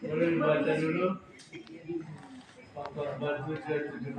Boleh dibaca dulu faktor batu 17.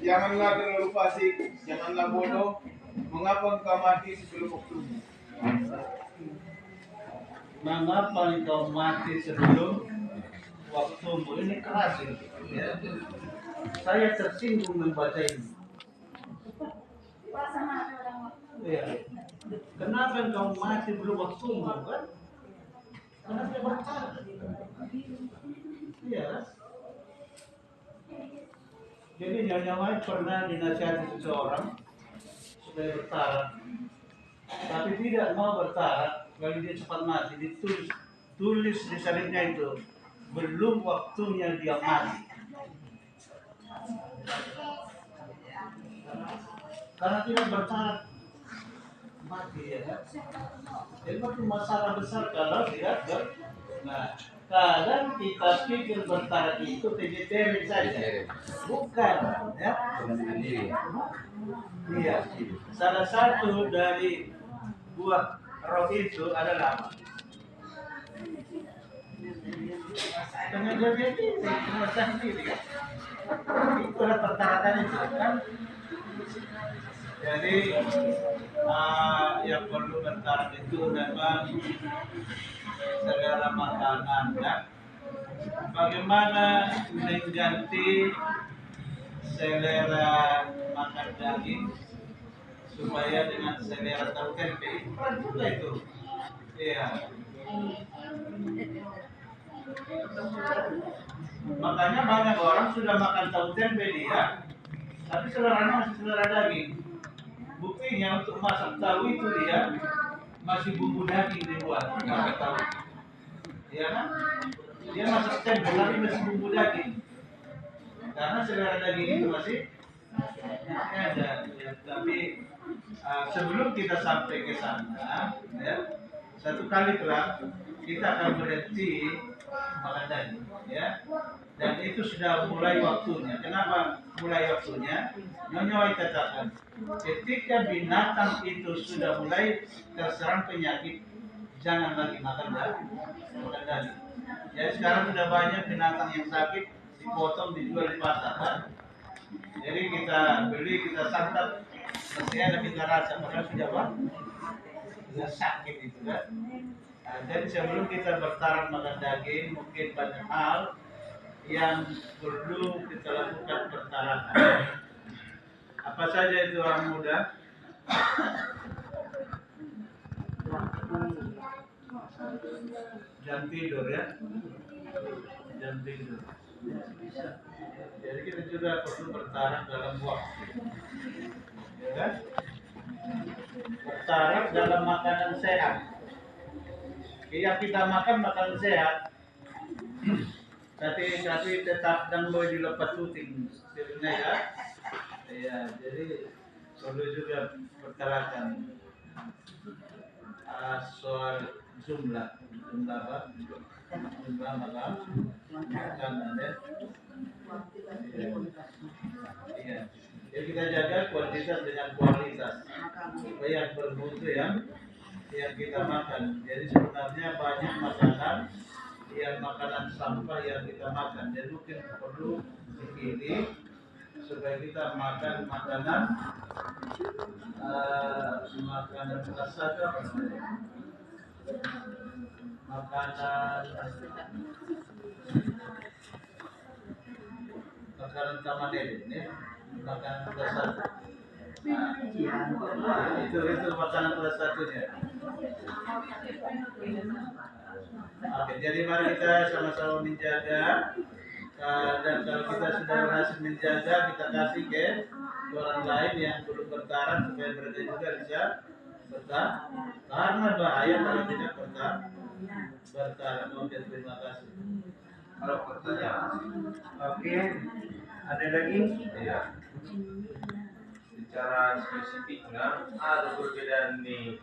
Janganlah terlalu fasik, janganlah bodoh. Mengapa engkau mati sebelum waktumu? Mengapa engkau mati sebelum waktumu? Ini keras ini. Ya. Saya tersinggung membaca ini. Ya. Kenapa engkau mati belum waktumu kan? Kenapa bertahan? Iya. Jadi nyonya pernah dinasihati seseorang supaya bertahan, tapi tidak mau bertahan. Kalau dia cepat mati, tulis di salibnya itu belum waktunya dia mati. Karena tidak bertahan mati ya kan? Jadi itu masalah besar kalau tidak nah, kadang kita pikir bertahan itu vegetarian saja, bukan ya? Iya. Salah satu dari buah roh itu adalah apa? Pengajaran ini pengajaran sendiri. Itu adalah pertarakan itu kan. Jadi yang perlu bertahan itu memang segala makanan kan. Bagaimana mengganti selera makan daging supaya dengan selera tahu tempe itu kan juga itu. Iya. Makanya banyak orang sudah makan tahu tempe dia, tapi seleranya masih selera daging. Buktinya untuk masak tahu itu dia masih bumbu daging dibuat masak tahu. Iya kan? Dia masak tempe tapi masih bumbu daging. Karena selera daging itu masih ada. Ya, tapi sebelum kita sampai ke sana, ya, satu kali kelak kita akan berhenti makan daging, ya. Dan itu sudah mulai waktunya. Kenapa mulai waktunya? Nyonya Wai katakan, ketika binatang itu sudah mulai terserang penyakit, jangan lagi makan daging. Jadi sekarang sudah banyak binatang yang sakit dipotong dijual di pasar, kan? Jadi kita beli, kita santap, masih ada kita rasa, padahal sudah sakit itu kan. Nah, jadi sebelum kita bertahan makan daging, mungkin banyak hal yang perlu kita lakukan pertarakan. Apa saja itu orang muda? Jam tidur ya, jam tidur. Jadi kita juga perlu bertahan dalam waktu, ya kan? Bertahan dalam makanan sehat. Yang kita makan makanan sehat, tapi tetap dan boleh dilepas puting sebenarnya ya. Ya, jadi perlu juga perkarakan soal jumlah apa? Jumlah makanan ya. Iya. Jadi kita jaga kuantitas dengan kualitas supaya yang bermutu yang kita makan. Jadi sebenarnya banyak makanan yang makanan sampah yang kita makan. Jadi mungkin perlu dipilih supaya kita makan makanan makanan kasar apa namanya? Makanan tamadel ya, makanan kasar. Itu makanan kelas satunya. Oke, jadi mari kita sama-sama menjaga. Dan kalau kita sudah berhasil menjaga, kita kasih ke orang lain yang belum bertahan supaya mereka juga bisa bertahan. Karena bahaya kalau tidak bertahan. Oke, terima kasih. Kalau pertanyaan, Oke, ada lagi? iya. Secara spesifiknya ada perbedaan nih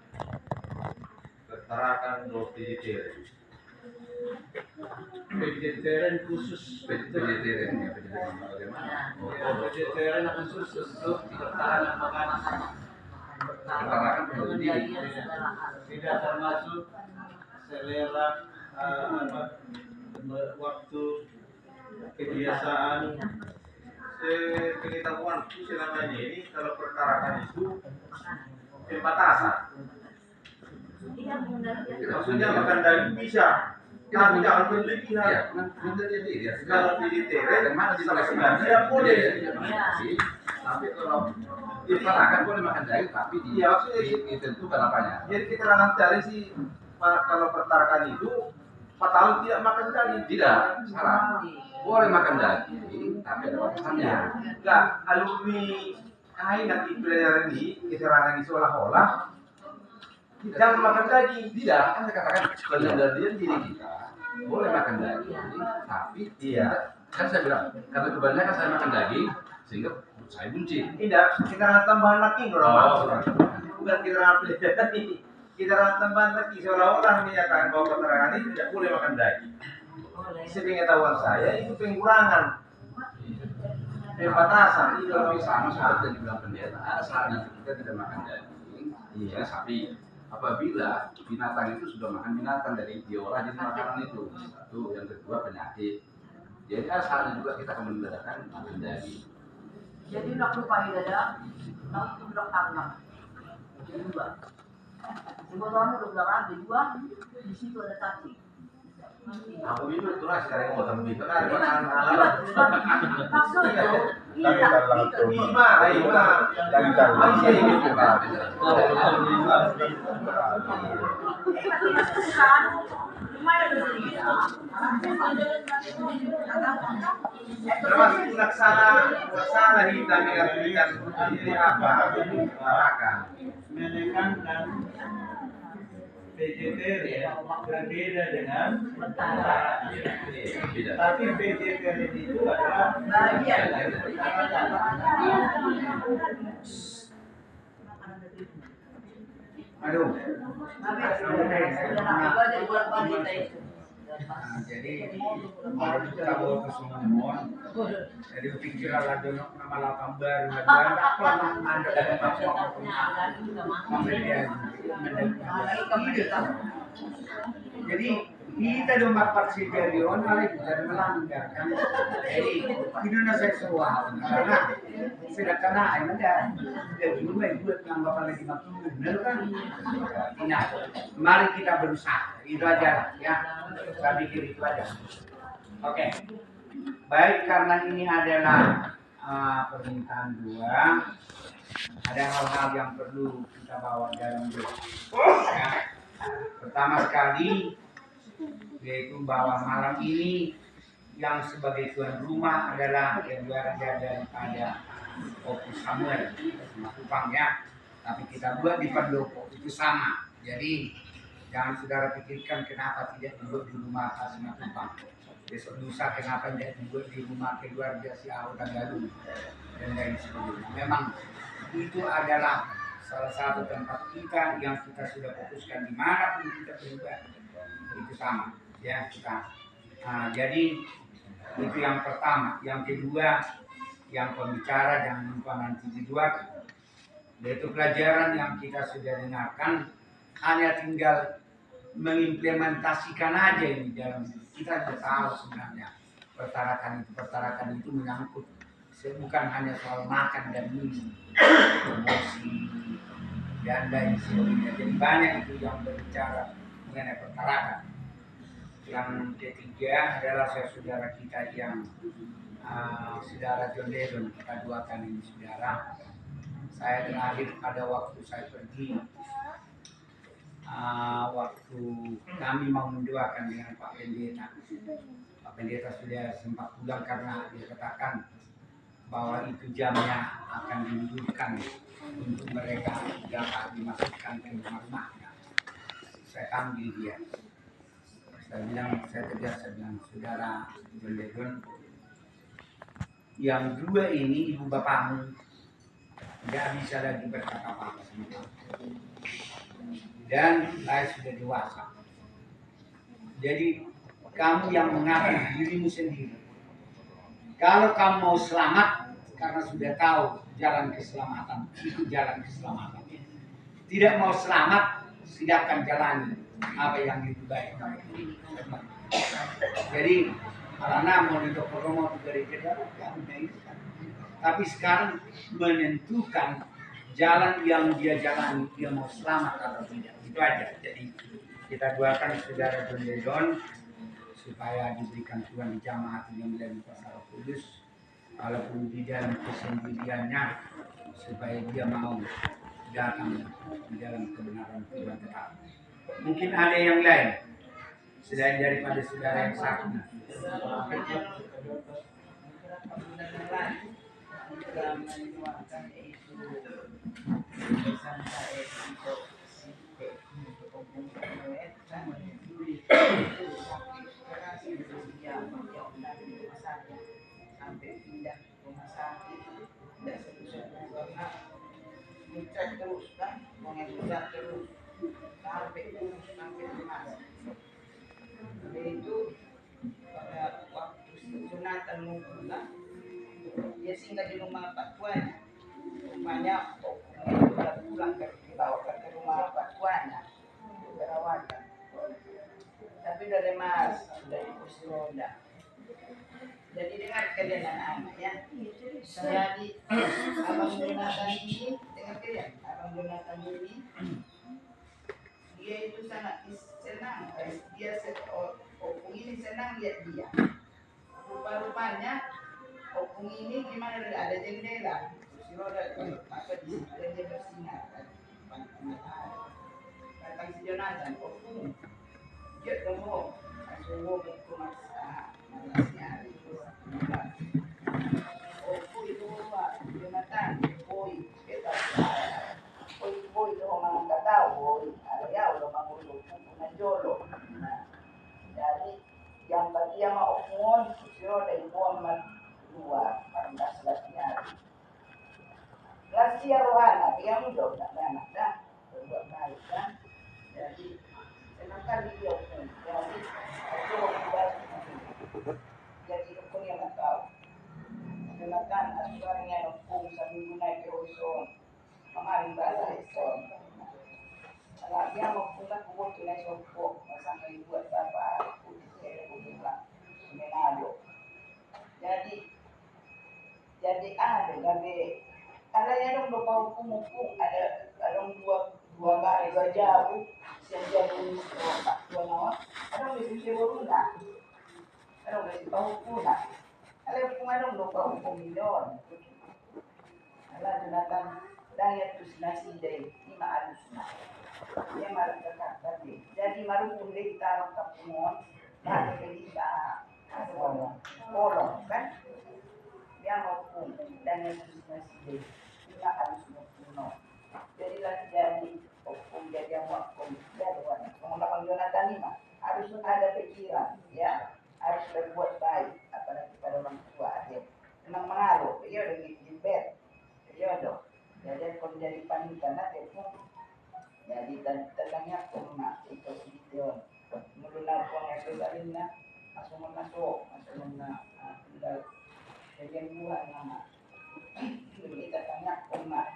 ketarakan vegetarian. Vegetarian khusus Vegetarian ya, vegetarian bagaimana? vegetarian khusus untuk pertahanan makanan. Pertarakan penuh diri. Tidak termasuk selera waktu kebiasaan. Pengetahuanku selama ini kalau pertarakan itu pembatasan. Maksudnya makan daging bisa, tapi jangan berlebihan. Ya, menjadi diri. Kalau vegetarian, mana sama sekali tidak boleh. Tapi kalau pertarakan boleh makan daging, tapi Iya, maksudnya ditentukan apanya. jadi keterangan cari sih kalau pertarakan itu 4 tahun tidak makan daging. Tidak, salah. Boleh makan daging, tapi ada batasannya. Enggak, alumni kain nanti pelajaran ini keterangan ini seolah-olah jangan makan daging. Tidak, kan saya katakan pengendalian diri kita boleh makan daging, tapi Iya. kan saya bilang karena kebanyakan saya makan daging sehingga saya benci. Tidak, keterangan tambahan lagi dong. Oh, Bukan keterangan pelajaran ini. Keterangan tambahan lagi seolah-olah menyatakan bahwa keterangan ini tidak boleh makan daging. Sepengetahuan saya itu pengurangan, pembatasan. Itu lebih sama seperti yang dibilang pendeta. Ada saatnya kita tidak makan daging, ya sapi. Apabila binatang itu sudah makan binatang dari diolah jadi makanan itu, satu, yang kedua penyakit. Jadi ada saatnya juga kita akan membedakan makan daging. Jadi nak lupa dada, nak tublok tangan. Dua. Sebelum udah bilang dua, di situ ada cacing. Aku itu lah sekarang mau tembik. Karena Maksud itu, lima. Termasuk laksana hitam yang berikan ini apa? Makan. Menekankan vegetarian berbeda dengan pertarakan. Tapi vegetarian itu adalah bagian dari pertarakan. Aduh. Jadi kalau kita bawa ke Sumon, jadi pikiran lagi nama lapang baru, ada apa anda dari jadi kita domba parsitarion oleh dan melanggar kan, jadi itu seksual karena sudah kena ada jadi baik buat yang bapak lagi makin benar kan, ingat mari kita berusaha itu aja ya, saya pikir itu aja. Oke. Baik, karena ini adalah permintaan dua, ada hal-hal yang perlu kita bawa dalam hidup. Ya. Pertama sekali, yaitu bahwa malam ini yang sebagai tuan rumah adalah keluarga daripada Opus Samuel Matupang ya. Tapi kita buat di pendopo itu sama. Jadi jangan saudara pikirkan kenapa tidak dibuat di rumah Pak Matupang. Besok lusa kenapa tidak dibuat di rumah keluarga si Auta Galuh dan lain sebagainya. Memang itu adalah salah satu tempat kita yang kita sudah fokuskan dimanapun kita berubah. Itu sama ya kita. Jadi itu yang pertama. Yang kedua, yang pembicara jangan lupa nanti diduakan, yaitu pelajaran yang kita sudah dengarkan, hanya tinggal mengimplementasikan aja ini dalam kita sudah tahu sebenarnya pertarakan itu menyangkut bukan hanya soal makan dan minum, emosi dan lain sebagainya. Jadi banyak itu yang berbicara mengenai pertarakan. Yang ketiga adalah saudara kita yang saudara John Lennon, kita doakan ini saudara. Saya terakhir pada waktu saya pergi, waktu kami mau mendoakan dengan Pak Pendeta. Pak Pendeta sudah sempat pulang karena dia katakan bahwa itu jamnya akan dimundurkan untuk mereka dapat dimasukkan ke rumah-rumahnya. Saya panggil dia. Saya bilang, saudara John Lennon, yang dua ini ibu bapakmu tidak bisa lagi berkata apa-apa sama kamu. Dan saya sudah dewasa. Jadi kamu yang mengatur dirimu sendiri. Kalau kamu mau selamat karena sudah tahu jalan keselamatan, itu jalan keselamatan. tidak mau selamat, silakan jalani apa yang itu baik. Jadi karena mau dipromo dari kita, tapi sekarang menentukan jalan yang dia jalani, dia mau selamat atau tidak, itu aja. Jadi kita doakan saudara John Dedon supaya diberikan Tuhan dijamah hatinya menjadi pasal kudus, walaupun di dalam kesendiriannya, supaya dia mau datang di dalam kebenaran Tuhan tetap. Mungkin ada yang lain selain daripada saudara yang sakit. Sampai pindah ke rumah sakit, tidak selesai karena ngecek terus kan, mengecek terus sampai emas. Jadi itu pada waktu sunatan mau pulang, dia singgah di rumah Pak Tuanya. Rumahnya sudah pulang dibawa ke rumah Pak Tuanya, perawatan. Tapi udah lemas, sudah di kursi roda. Jadi dengarkan dia anak-anak ya. Jadi Abang Jonathan ini, dengarkan ya, Abang Jonathan ini, dia itu sangat senang. Dia opung ini senang lihat dia. Rupa-rupanya opung ini gimana, ada jendela, kursi roda, maka di situ dia bersinar kan. Datang si Jonathan, opung, dia ngomong, asuh ke malasnya. Boy itu apa? Jonathan, boy, kita boy itu orang kata boy, ada ya udah mangulung jolo. Nah, jadi yang tadi yang mau omong, siro dari Muhammad dua, 14 latihan. Latihan rohana, yang udah anak dah, berbuat baik kan. Jadi senangkan dia omong, jadi itu orang baik. Jadi hukum yang tak tahu. Jonathan asurannya hukum sambil naik ke Oson, kemarin bahasa Oson. Kalau dia mau pulang kubur tunai sopok, sampai buat apa? Saya pulang, Menado. Jadi ada yang lupa hukum ada dua kali dua jauh, sejauh dua nawar, ada yang bisa berunda. Ano kasi pahukuna. Alam kung anong lupa ang Panginoon. Alam, Jonathan, dahil ito sinasiday, di maalis na. Dia maragkakakad eh. Jadi marunong din tarang kapungon, bakit hindi ka kolong, kan? Dia maupun, dahil ito sinasiday, di maalis na puno. Jadi lagi jadi, kung jadi ang wakong, dalawa. Kung napang Jonathan lima, harus ada pikiran, ya. Harus berbuat baik, apalagi pada orang tua aja. Memang mengaruh, dia udah di bed, dia udah. Jadi kalau jadi panitia nanti pun, jadi tenangnya cuma itu video. Melunar pun yang sebaliknya, masuk na tinggal bagian buah nama. Kita tanya cuma,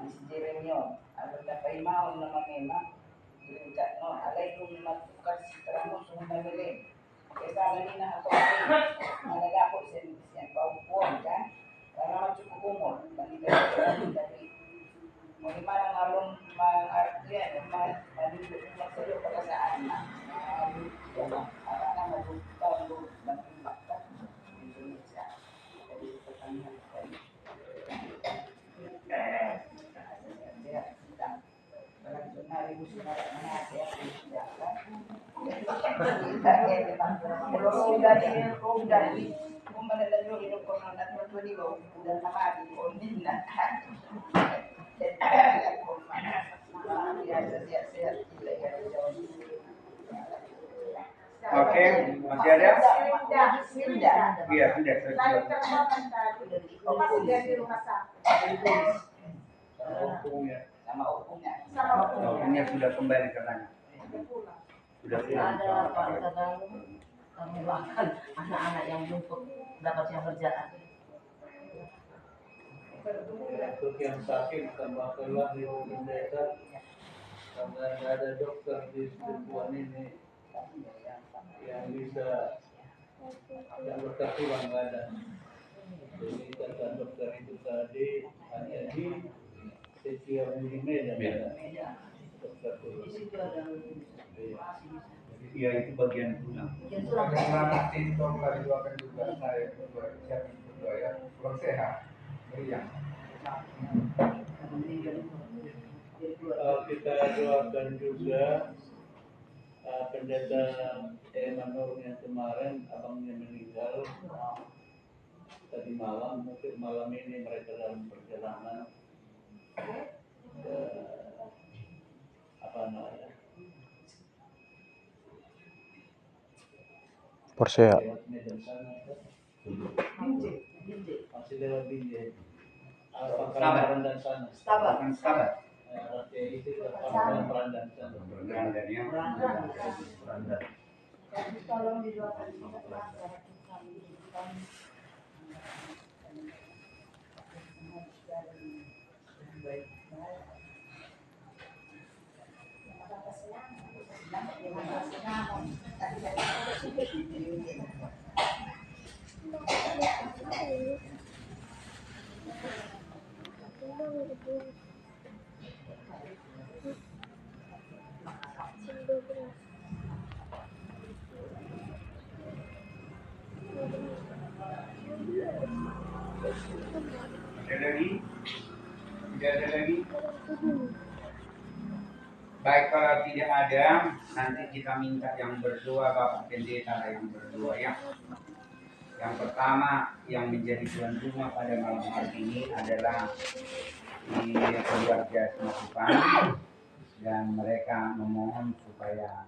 si Jeremion, ada dapat mau nama memang. Tingkat no, alay kung matukas terang mo sumang nagaling. Kaya sa na ako ay malagapos siya paupuan kan. Karena cukup umur, manila dari mula ngalong mga manilip magsayo pala sa anak. Para magutang ng bakta Indonesia. Jadi pertanyaan dari hari musim mana ya udah di kumpulan lagi itu corona itu di udah nama di kondina Oke, masih ada? Sudah. Iya, sudah. Lalu terbatas tadi, pas dia di rumah sakit. Sama hukumnya. Hukumnya sudah kembali ke tanah. Sudah pulang. Ada Pak Kadang kami bahkan anak-anak yang jemput dapat yang kerjaan. Untuk yang sakit tambahkanlah di pendeta karena nggak ada dokter di Setuan ini yang bisa, yang dokter tulang nggak ada. Jadi kata dokter itu tadi hanya di Setia Budi Medan ada dokter tulang. Di situ ada Iya itu bagian tulang. bagian tulang. Karena nanti tahun kali doakan juga saya berdua, siap berdua ya, kurang sehat, meriang. Kita doakan juga pendeta Emanur yang kemarin abangnya meninggal tadi malam, mungkin malam ini mereka dalam perjalanan ke apa namanya Persea. lewat Medan sana, Binjai. masih lewat Binjai, Pangkalan dan sana. Stabat. Bukan sabar. Itu Pangkalan Perandan sana. Beranda ya. Perandan. Tolong didoakan juga kami. Ada lagi? Tidak ada lagi? Baik, kalau tidak ada, nanti kita minta yang berdoa, Bapak Pendeta lah yang berdoa ya. Yang pertama yang menjadi tuan rumah pada malam hari ini adalah di keluarga Semasukan, dan mereka memohon supaya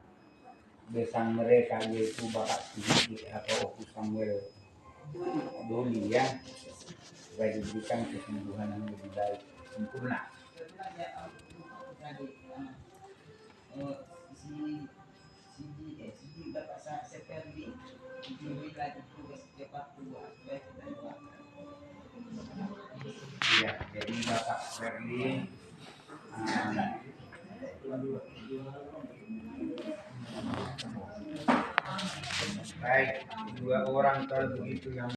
besan mereka yaitu Bapak Sidiki atau Oku Samuel Doli ya, supaya diberikan kesembuhan yang lebih baik sempurna. Si Bapak Seperdi di lagi tugas cepat tua supaya kita doakan. Iya, jadi Bapak Ferdi baik, dua orang kalau begitu yang